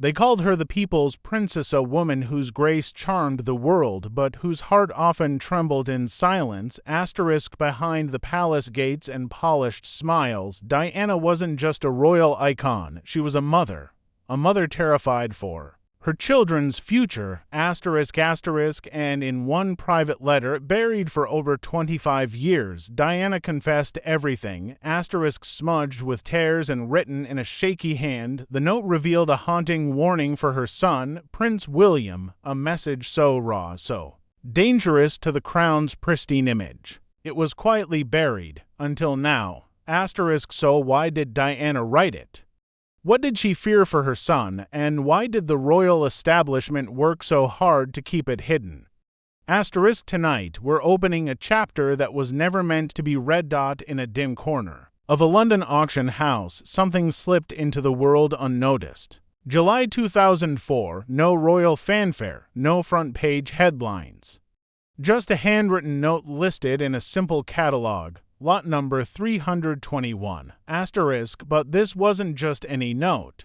They called her the people's princess, a woman whose grace charmed the world, but whose heart often trembled in silence. Behind the palace gates and polished smiles, Diana wasn't just a royal icon, she was a mother terrified for her children's future, and in one private letter, buried for over 25 years, Diana confessed everything, smudged with tears and written in a shaky hand. The note revealed a haunting warning for her son, Prince William, a message so raw, so dangerous to the crown's pristine image. It was quietly buried, until now. So why did Diana write it? What did she fear for her son, and why did the royal establishment work so hard to keep it hidden? Tonight, we're opening a chapter that was never meant to be read. In a dim corner of a London auction house, something slipped into the world unnoticed. July 2004, no royal fanfare, no front-page headlines. Just a handwritten note listed in a simple catalog. Lot number 321, but this wasn't just any note.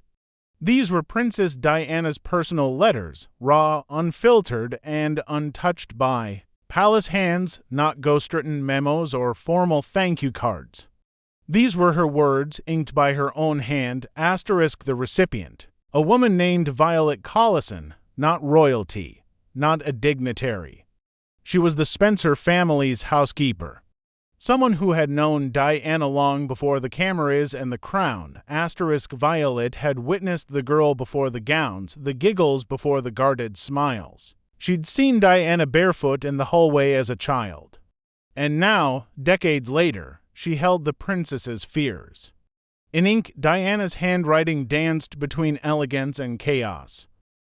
These were Princess Diana's personal letters, raw, unfiltered, and untouched by palace hands, not ghostwritten memos or formal thank you cards. These were her words, inked by her own hand, the recipient. A woman named Violet Collison, not royalty, not a dignitary. She was the Spencer family's housekeeper. Someone who had known Diana long before the cameras and the crown. Violet had witnessed the girl before the gowns, the giggles before the guarded smiles. She'd seen Diana barefoot in the hallway as a child. And now, decades later, she held the princess's fears. In ink, Diana's handwriting danced between elegance and chaos.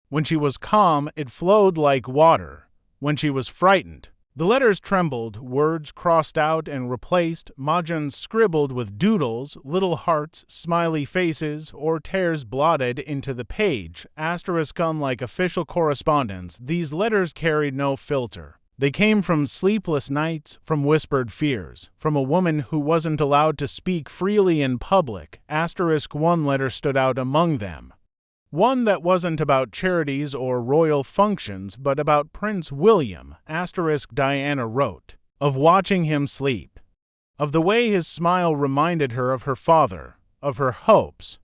When she was calm, it flowed like water. When she was frightened, the letters trembled, words crossed out and replaced, margins scribbled with doodles, little hearts, smiley faces, or tears blotted into the page. Like official correspondence, these letters carried no filter. They came from sleepless nights, from whispered fears, from a woman who wasn't allowed to speak freely in public. One letter stood out among them. One that wasn't about charities or royal functions, but about Prince William. Diana wrote of watching him sleep, of the way his smile reminded her of her father, of her hopes,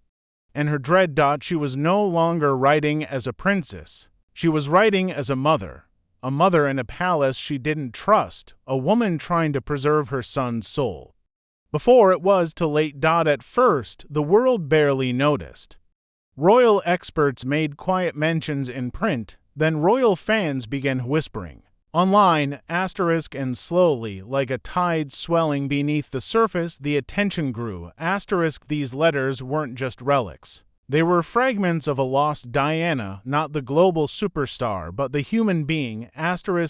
and her dread. She was no longer writing as a princess. She was writing as a mother in a palace she didn't trust, a woman trying to preserve her son's soul. Before it was too late. At first, the world barely noticed. Royal experts made quiet mentions in print, then royal fans began whispering. Online, and slowly, like a tide swelling beneath the surface, the attention grew. These letters weren't just relics. They were fragments of a lost Diana, not the global superstar, but the human being.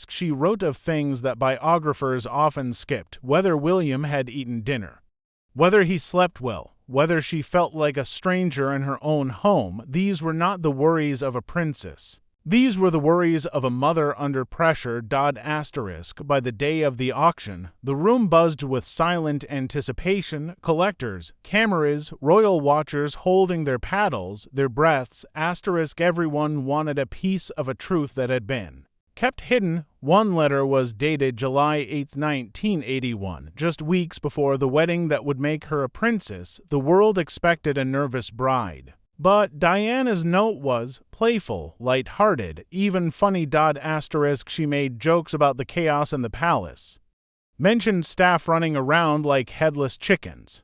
She wrote of things that biographers often skipped, whether William had eaten dinner, whether he slept well, whether she felt like a stranger in her own home. These were not the worries of a princess. These were the worries of a mother under pressure. By the day of the auction, the room buzzed with silent anticipation, collectors, cameras, royal watchers holding their paddles, their breaths. Everyone wanted a piece of a truth that had been kept hidden. One letter was dated July 8, 1981, just weeks before the wedding that would make her a princess. The world expected a nervous bride. But Diana's note was playful, light-hearted, even funny. She made jokes about the chaos in the palace, mentioned staff running around like headless chickens,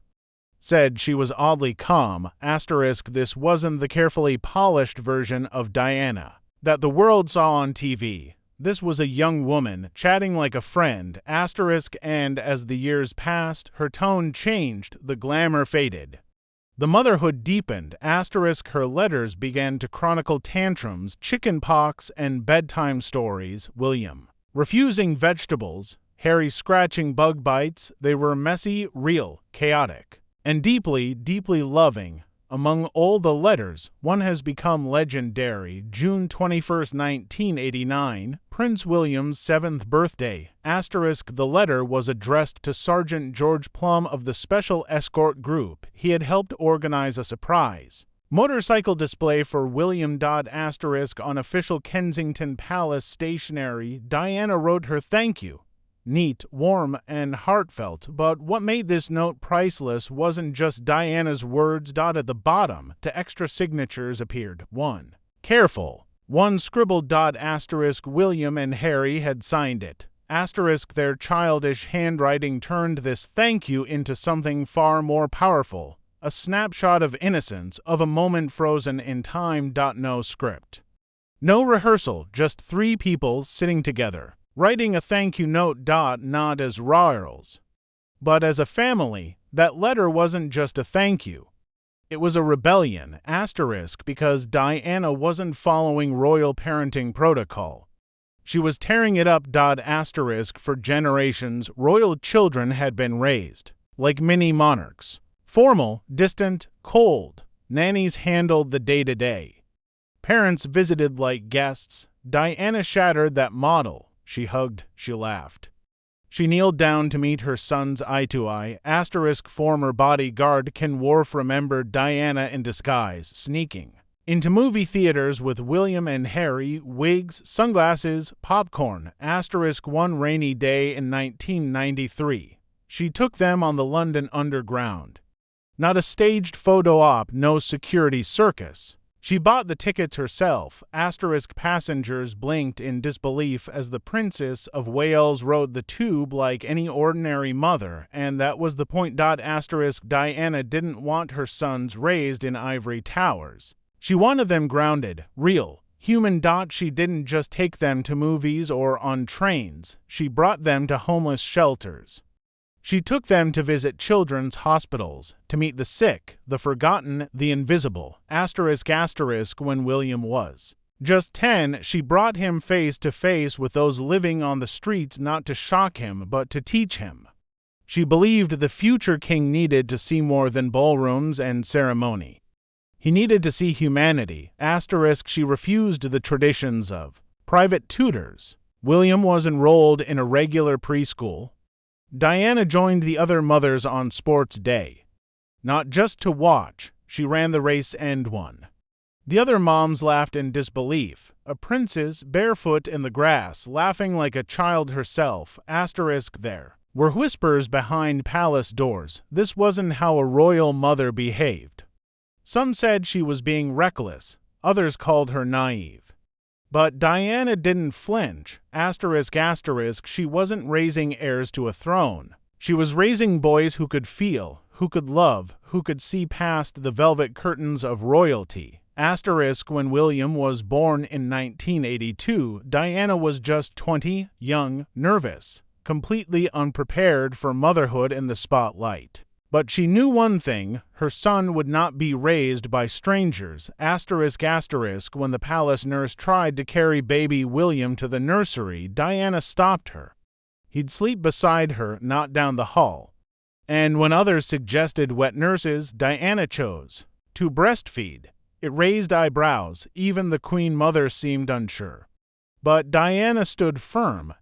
said she was oddly calm. This wasn't the carefully polished version of Diana that the world saw on TV. This was a young woman, chatting like a friend, and as the years passed, her tone changed, the glamour faded. The motherhood deepened. Her letters began to chronicle tantrums, chicken pox, and bedtime stories. William refusing vegetables, Harry scratching bug bites. They were messy, real, chaotic, and deeply, deeply loving. Among all the letters, one has become legendary. June 21, 1989, Prince William's 7th birthday. The letter was addressed to Sergeant George Plum of the Special Escort Group. He had helped organize a surprise. Motorcycle display for William. On official Kensington Palace stationery, Diana wrote her thank you. Neat, warm, and heartfelt, but what made this note priceless wasn't just Diana's words. At the bottom, the extra signatures appeared. 1. Careful. 1 scribbled. William and Harry had signed it. Their childish handwriting turned this thank you into something far more powerful. A snapshot of innocence, of a moment frozen in time. No script. No rehearsal, just 3 people sitting together, writing a thank you note. Not as royals, but as a family. That letter wasn't just a thank you. It was a rebellion, because Diana wasn't following royal parenting protocol. She was tearing it up. For generations, royal children had been raised like mini monarchs. Formal, distant, cold. Nannies handled the day-to-day. Parents visited like guests. Diana shattered that model. She hugged, she laughed. She kneeled down to meet her sons eye-to-eye. Former bodyguard Ken Worf remembered Diana in disguise, sneaking into movie theaters with William and Harry, wigs, sunglasses, popcorn. One rainy day in 1993. She took them on the London Underground. Not a staged photo op, no security circus. She bought the tickets herself. Passengers blinked in disbelief as the Princess of Wales rode the tube like any ordinary mother, and that was the point. Diana didn't want her sons raised in ivory towers. She wanted them grounded, real, human. She didn't just take them to movies or on trains. She brought them to homeless shelters. She took them to visit children's hospitals, to meet the sick, the forgotten, the invisible. When William was just 10, she brought him face to face with those living on the streets, not to shock him, but to teach him. She believed the future king needed to see more than ballrooms and ceremony. He needed to see humanity. She refused the traditions of private tutors. William was enrolled in a regular preschool. Diana joined the other mothers on sports day. Not just to watch, she ran the race and won. The other moms laughed in disbelief. A princess, barefoot in the grass, laughing like a child herself. There were whispers behind palace doors. This wasn't how a royal mother behaved. Some said she was being reckless. Others called her naive. But Diana didn't flinch. She wasn't raising heirs to a throne. She was raising boys who could feel, who could love, who could see past the velvet curtains of royalty. When William was born in 1982, Diana was just 20, young, nervous, completely unprepared for motherhood in the spotlight. But she knew one thing, her son would not be raised by strangers. When the palace nurse tried to carry baby William to the nursery, Diana stopped her. He'd sleep beside her, not down the hall. And when others suggested wet nurses, Diana chose to breastfeed. It raised eyebrows, even the Queen Mother seemed unsure. But Diana stood firm.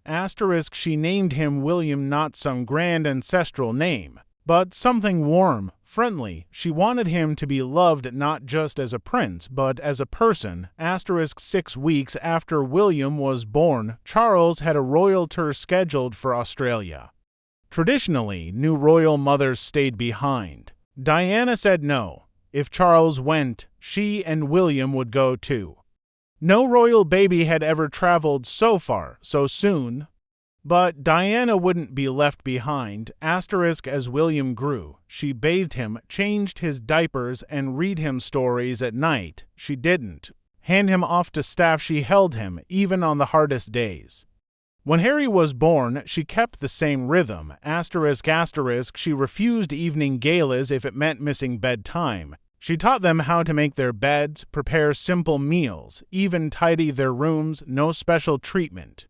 She named him William, not some grand ancestral name, but something warm, friendly. She wanted him to be loved not just as a prince, but as a person. 6 weeks after William was born, Charles had a royal tour scheduled for Australia. Traditionally, new royal mothers stayed behind. Diana said no. If Charles went, she and William would go too. No royal baby had ever traveled so far, so soon. But Diana wouldn't be left behind. As William grew, she bathed him, changed his diapers, and read him stories at night. She didn't hand him off to staff. She held him, even on the hardest days. When Harry was born, she kept the same rhythm. She refused evening galas if it meant missing bedtime. She taught them how to make their beds, prepare simple meals, even tidy their rooms, no special treatment.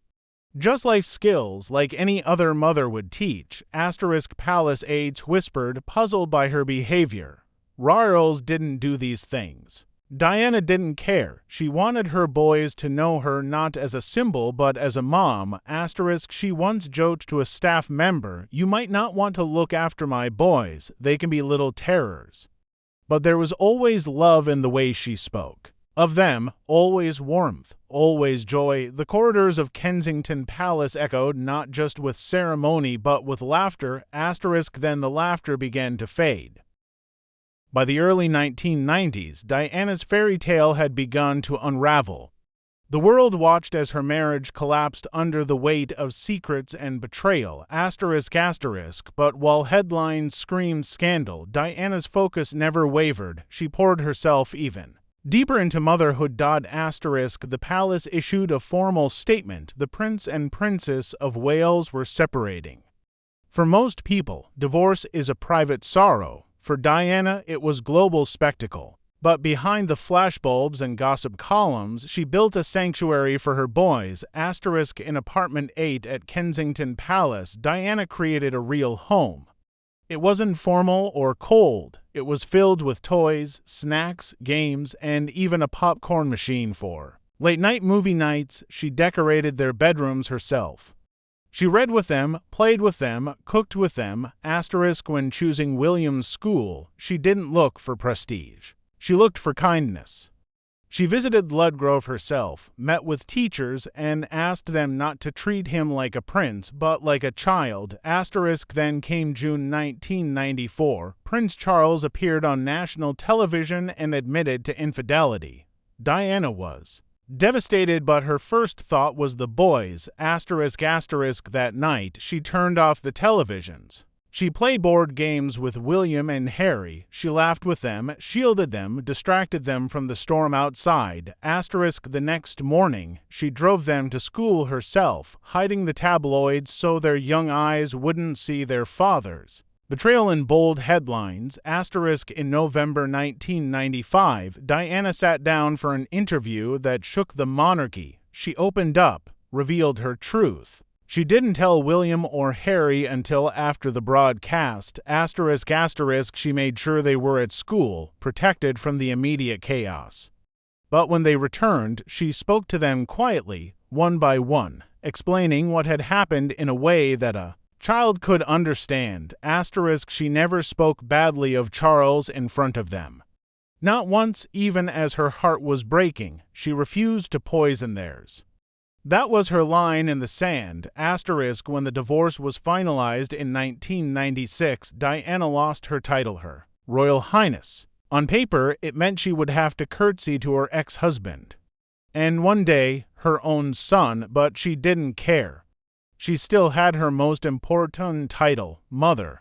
Just life skills like any other mother would teach. Palace aides whispered, puzzled by her behavior. Royals didn't do these things. Diana didn't care. She wanted her boys to know her not as a symbol but as a mom. She once joked to a staff member, "You might not want to look after my boys. They can be little terrors." but there was always love in the way she spoke. Of them, always warmth, always joy. The corridors of Kensington Palace echoed not just with ceremony but with laughter. Then the laughter began to fade. By the early 1990s, Diana's fairy tale had begun to unravel. The world watched as her marriage collapsed under the weight of secrets and betrayal. But while headlines screamed scandal, Diana's focus never wavered. She poured herself even deeper into motherhood. The palace issued a formal statement. The Prince and Princess of Wales were separating. For most people, divorce is a private sorrow. For Diana, it was global spectacle. But behind the flashbulbs and gossip columns, she built a sanctuary for her boys. In apartment 8 at Kensington Palace, Diana created a real home. It wasn't formal or cold. It was filled with toys, snacks, games, and even a popcorn machine for late-night movie nights. She decorated their bedrooms herself. She read with them, played with them, cooked with them. When choosing William's school, she didn't look for prestige. She looked for kindness. She visited Ludgrove herself, met with teachers, and asked them not to treat him like a prince, but like a child. Then came June 1994. Prince Charles appeared on national television and admitted to infidelity. Diana was devastated, but her first thought was the boys. That night, she turned off the televisions. She played board games with William and Harry. She laughed with them, shielded them, distracted them from the storm outside. The next morning, she drove them to school herself, hiding the tabloids so their young eyes wouldn't see their fathers. Betrayal in bold headlines. In November 1995, Diana sat down for an interview that shook the monarchy. She opened up, revealed her truth. She didn't tell William or Harry until after the broadcast. She made sure they were at school, protected from the immediate chaos. But when they returned, she spoke to them quietly, one by one, explaining what had happened in a way that a child could understand. She never spoke badly of Charles in front of them. Not once, even as her heart was breaking. She refused to poison theirs. That was her line in the sand. When the divorce was finalized in 1996, Diana lost her title, her Royal Highness. On paper, it meant she would have to curtsy to her ex-husband. And one day, her own son, but she didn't care. She still had her most important title, Mother.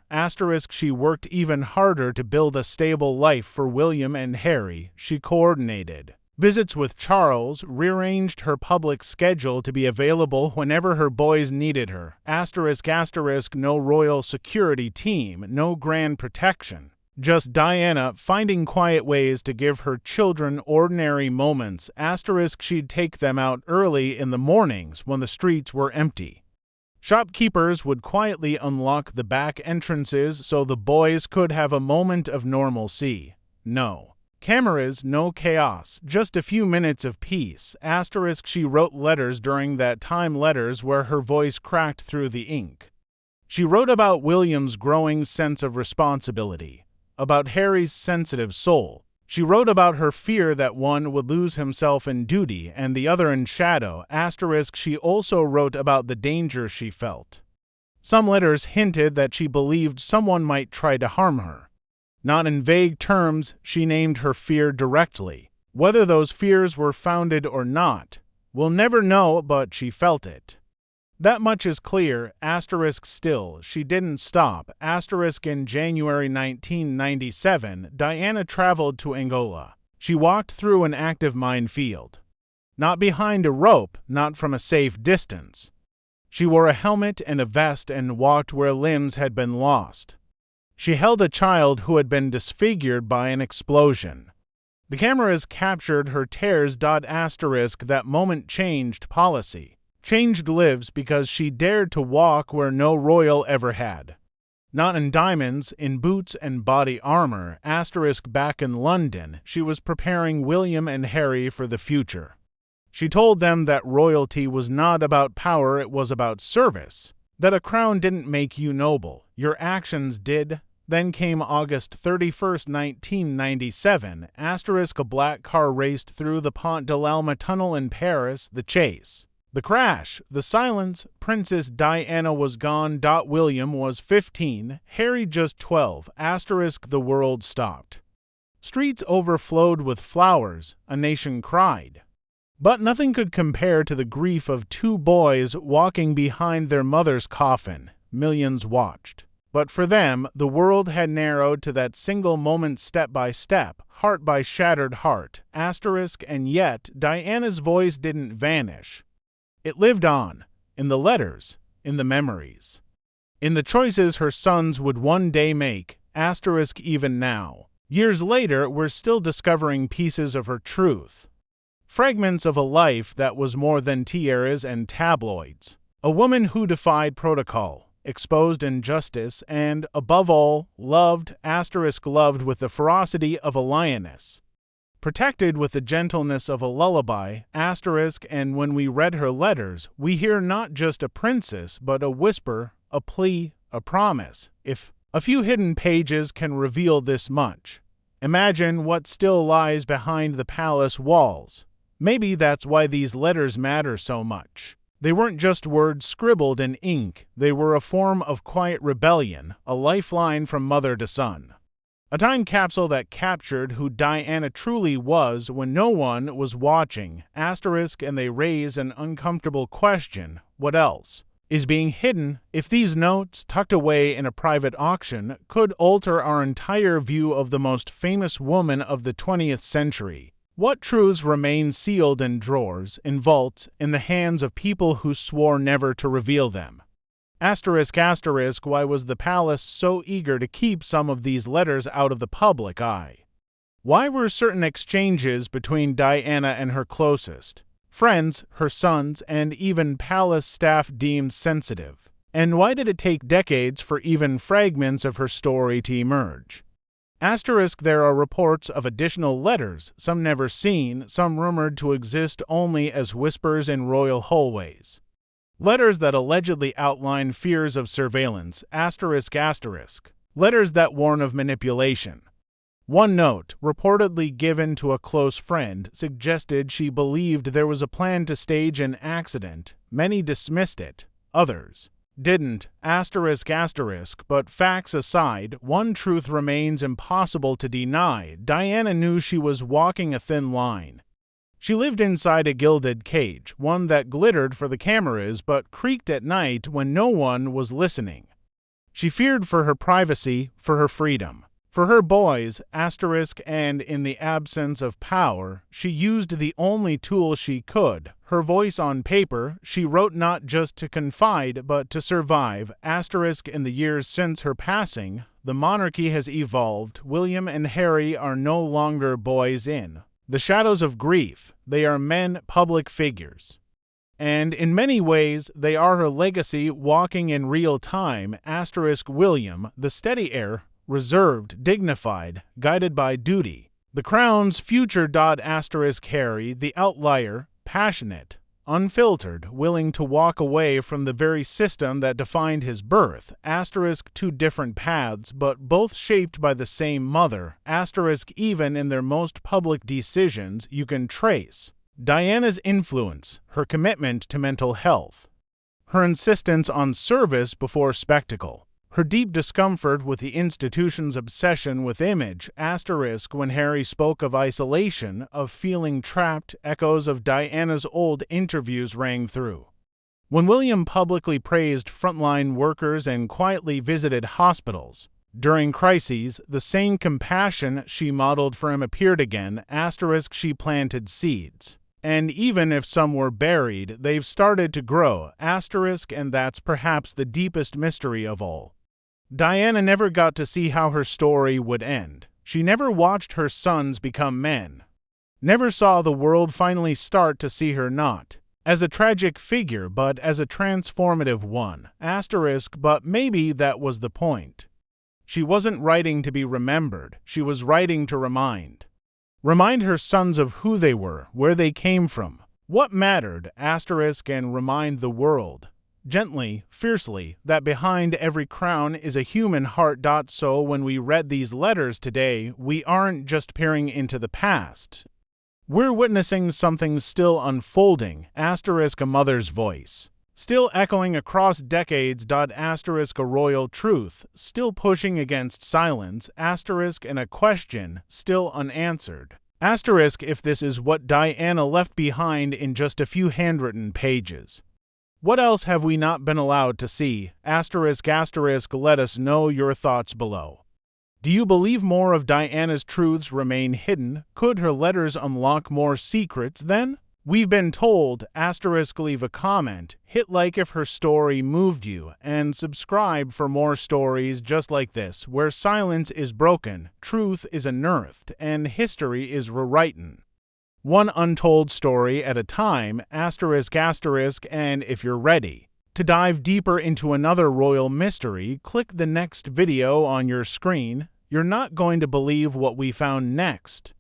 She worked even harder to build a stable life for William and Harry. She coordinated visits with Charles, rearranged her public schedule to be available whenever her boys needed her. No royal security team, no grand protection. Just Diana finding quiet ways to give her children ordinary moments. She'd take them out early in the mornings when the streets were empty. Shopkeepers would quietly unlock the back entrances so the boys could have a moment of normalcy. No cameras, no chaos, just a few minutes of peace. She wrote letters during that time, letters where her voice cracked through the ink. She wrote about William's growing sense of responsibility, about Harry's sensitive soul. She wrote about her fear that one would lose himself in duty and the other in shadow. She also wrote about the danger she felt. Some letters hinted that she believed someone might try to harm her. Not in vague terms, she named her fear directly. Whether those fears were founded or not, we'll never know, but she felt it. That much is clear. Still, she didn't stop. In January 1997, Diana traveled to Angola. She walked through an active minefield. Not behind a rope, not from a safe distance. She wore a helmet and a vest and walked where limbs had been lost. She held a child who had been disfigured by an explosion. The cameras captured her tears. That moment changed policy, changed lives, because she dared to walk where no royal ever had. Not in diamonds, in boots and body armor. Back in London, she was preparing William and Harry for the future. She told them that royalty was not about power, it was about service. That a crown didn't make you noble, your actions did. Then came August 31st, 1997, *, a black car raced through the Pont de l'Alma tunnel in Paris, the chase. The crash, the silence, Princess Diana was gone. William was 15, Harry just 12, *, the world stopped. Streets overflowed with flowers, a nation cried. But nothing could compare to the grief of two boys walking behind their mother's coffin. Millions watched. But for them, the world had narrowed to that single moment, step by step, heart by shattered heart, *, and yet Diana's voice didn't vanish. It lived on, in the letters, in the memories, in the choices her sons would one day make, *, even now. Years later, we're still discovering pieces of her truth. Fragments of a life that was more than tiaras and tabloids. A woman who defied protocol, exposed injustice, and, above all, loved, *, loved with the ferocity of a lioness. Protected with the gentleness of a lullaby, *, and when we read her letters, we hear not just a princess, but a whisper, a plea, a promise. If a few hidden pages can reveal this much, imagine what still lies behind the palace walls. Maybe that's why these letters matter so much. They weren't just words scribbled in ink, they were a form of quiet rebellion, a lifeline from mother to son. A time capsule that captured who Diana truly was when no one was watching, *, and they raise an uncomfortable question: what else is being hidden? If these notes, tucked away in a private auction, could alter our entire view of the most famous woman of the 20th century, what truths remain sealed in drawers, in vaults, in the hands of people who swore never to reveal them? *, why was the palace so eager to keep some of these letters out of the public eye? Why were certain exchanges between Diana and her closest friends, her sons, and even palace staff deemed sensitive? And why did it take decades for even fragments of her story to emerge? *, there are reports of additional letters, some never seen, some rumored to exist only as whispers in royal hallways. Letters that allegedly outline fears of surveillance, *, letters that warn of manipulation. One note, reportedly given to a close friend, suggested she believed there was a plan to stage an accident. Many dismissed it, others didn't, *, but facts aside, one truth remains impossible to deny. Diana knew she was walking a thin line. She lived inside a gilded cage, one that glittered for the cameras but creaked at night when no one was listening. She feared for her privacy, for her freedom, for her boys, *, and in the absence of power, she used the only tool she could, her voice on paper. She wrote not just to confide, but to survive. *, in the years since her passing, the monarchy has evolved. William and Harry are no longer boys in the shadows of grief. They are men, public figures. And in many ways, they are her legacy walking in real time. * William, the steady heir, reserved, dignified, guided by duty. The crown's future. Harry, the outlier, passionate, unfiltered, willing to walk away from the very system that defined his birth. * Two different paths, but both shaped by the same mother. * Even in their most public decisions, you can trace Diana's influence, her commitment to mental health, her insistence on service before spectacle, her deep discomfort with the institution's obsession with image. * When Harry spoke of isolation, of feeling trapped, echoes of Diana's old interviews rang through. When William publicly praised frontline workers and quietly visited hospitals during crises, the same compassion she modeled for him appeared again. * She planted seeds. And even if some were buried, they've started to grow. * And that's perhaps the deepest mystery of all. Diana never got to see how her story would end. She never watched her sons become men. Never saw the world finally start to see her not as a tragic figure, but as a transformative one. * But maybe that was the point. She wasn't writing to be remembered. She was writing to remind. Remind her sons of who they were, where they came from, what mattered. * And remind the world gently, fiercely, that behind every crown is a human heart. So when we read these letters today, we aren't just peering into the past. We're witnessing something still unfolding, a mother's voice. Still echoing across decades. A royal truth, still pushing against silence, and a question, still unanswered. If this is what Diana left behind in just a few handwritten pages. What else have we not been allowed to see? Let us know your thoughts below. Do you believe more of Diana's truths remain hidden? Could her letters unlock more secrets then? We've been told, leave a comment, hit like if her story moved you, and subscribe for more stories just like this, where silence is broken, truth is unearthed, and history is rewritten. One untold story at a time, and if you're ready to dive deeper into another royal mystery, click the next video on your screen. You're not going to believe what we found next.